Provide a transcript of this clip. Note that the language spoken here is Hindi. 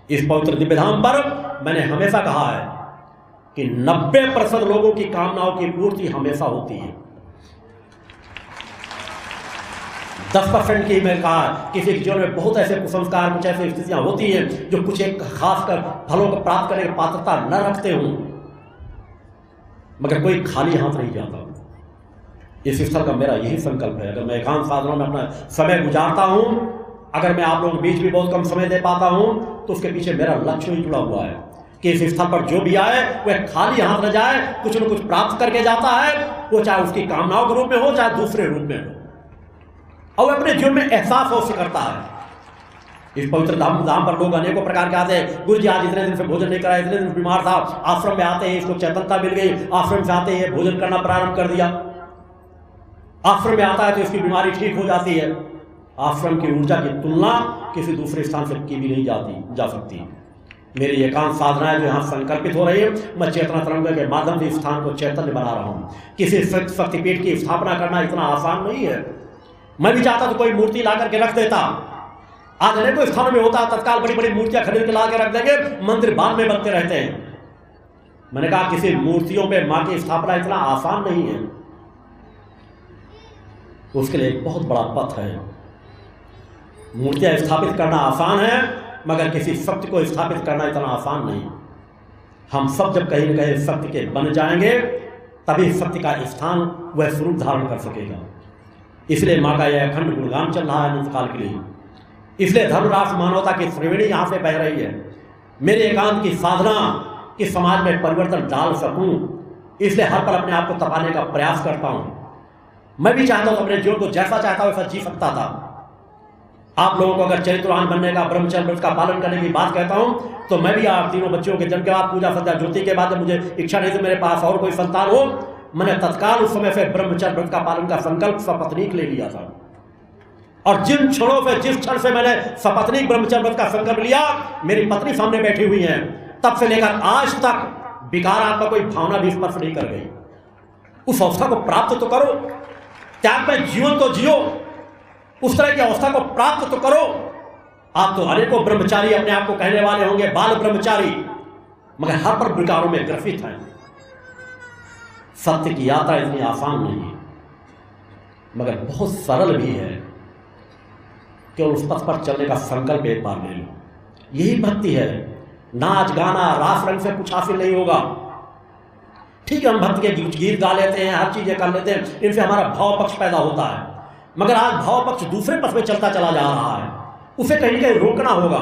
इस पवित्र दिव्य धाम पर मैंने हमेशा कहा है कि 90% लोगों की कामनाओं की पूर्ति हमेशा होती है। 10% की मैं कहा किसी के जीवन में बहुत ऐसे कुसंस्कार, कुछ ऐसी स्थितियां होती हैं जो कुछ एक खास कर फलों को प्राप्त करने की पात्रता न रखते हों, मगर कोई खाली हाथ नहीं जाता। इस स्थल का मेरा यही संकल्प है। अगर मैं एकांत साधनों में अपना समय गुजारता हूं, अगर मैं आप लोगों के बीच भी बहुत कम समय दे पाता हूं, तो उसके पीछे मेरा लक्ष्य ही जुड़ा हुआ है कि इस स्थल पर जो भी आए वह खाली हाथ न जाए, कुछ न कुछ प्राप्त करके जाता है, वो चाहे उसकी कामनाओं के रूप में हो चाहे दूसरे रूप में हो, और अपने जीवन में एहसास अवश्य करता है। इस पवित्र धाम पर लोग अनेकों प्रकार के आते हैं। गुरु जी आज इतने दिन से भोजन नहीं करा, इतने दिन बीमार था, आश्रम में आते हैं इसको चेतनता मिल गई, आश्रम से आते हैं भोजन करना प्रारंभ कर दिया, आश्रम में आता है तो इसकी बीमारी ठीक हो जाती है। आश्रम की ऊर्जा की तुलना किसी दूसरे स्थान से की भी नहीं जा सकती। मेरी एकांत साधनाएं जो यहाँ संकल्पित हो रही है, मैं चेतना तरंग के माध्यम से स्थान को चैतन्य बना रहा हूँ। किसी शक्तिपीठ की स्थापना करना इतना आसान नहीं है। मैं भी चाहता तो कोई मूर्ति ला करके रख देता, आज अनेकों स्थानों में होता तत्काल बड़ी बड़ी मूर्तियां खरीद के ला के रख देंगे, मंदिर बाद में बनते रहते हैं। मैंने कहा किसी मूर्तियों पे मां की स्थापना इतना आसान नहीं है, उसके लिए एक बहुत बड़ा पथ है। मूर्तियां स्थापित करना आसान है, मगर किसी सत्य को स्थापित करना इतना आसान नहीं। हम सब जब कहीं न कहीं सत्य के बन जाएंगे, तभी सत्य का स्थान वह स्वरूप धारण कर सकेगा। इसलिए मां का यह अखंड गुणगान चल रहा है अनंत काल के लिए। इसलिए धर्मराष्ट्र मानवता की त्रिवेणी यहाँ से बह रही है। मेरे एकांत की साधना कि समाज में परिवर्तन डाल सकूं, इसलिए हर पल अपने आप को तपाने का प्रयास करता हूं। मैं भी चाहता हूं अपने जीवन को जैसा चाहता हूं वैसा जी सकता था। आप लोगों को अगर चरित्रवान बनने का, ब्रह्मचर्य व्रत का पालन करने की बात कहता हूं, तो मैं भी आप तीनों बच्चों के जन्म के बाद, पूजा सज्जा ज्योति के बाद, जब मुझे इच्छा नहीं थी मेरे पास और कोई संतान हो, मैंने तत्काल उस समय से ब्रह्मचर्य व्रत का पालन का संकल्प सपत्नीक ले लिया था। और जिन क्षणों से, जिस क्षण से मैंने सपत्नीक ब्रह्मचर्य व्रत का संकल्प लिया, मेरी पत्नी सामने बैठी हुई है, तब से लेकर आज तक विकार आपका कोई भावना भी स्पर्श नहीं कर गई। उस अवस्था को प्राप्त तो करो, त्याग में जीवन तो जियो, उस तरह की अवस्था को प्राप्त तो करो। आप तो अनेकों ब्रह्मचारी अपने आप को कहने वाले होंगे, बाल ब्रह्मचारी, मगर हर पर विकारों में ग्रसित हैं। सत्य की यात्रा इतनी आसान नहीं है, मगर बहुत सरल भी है। केवल उस पथ पर चलने का संकल्प एक बार ले लो, यही भक्ति है। नाच गाना रास रंग से कुछ हासिल नहीं होगा। ठीक है, हम भक्ति के गीत गा लेते हैं, हर चीजें कर लेते हैं, इनसे हमारा भाव पक्ष पैदा होता है, मगर आज भाव पक्ष दूसरे पथ में चलता चला जा रहा है, उसे कहीं ना कहीं रोकना होगा।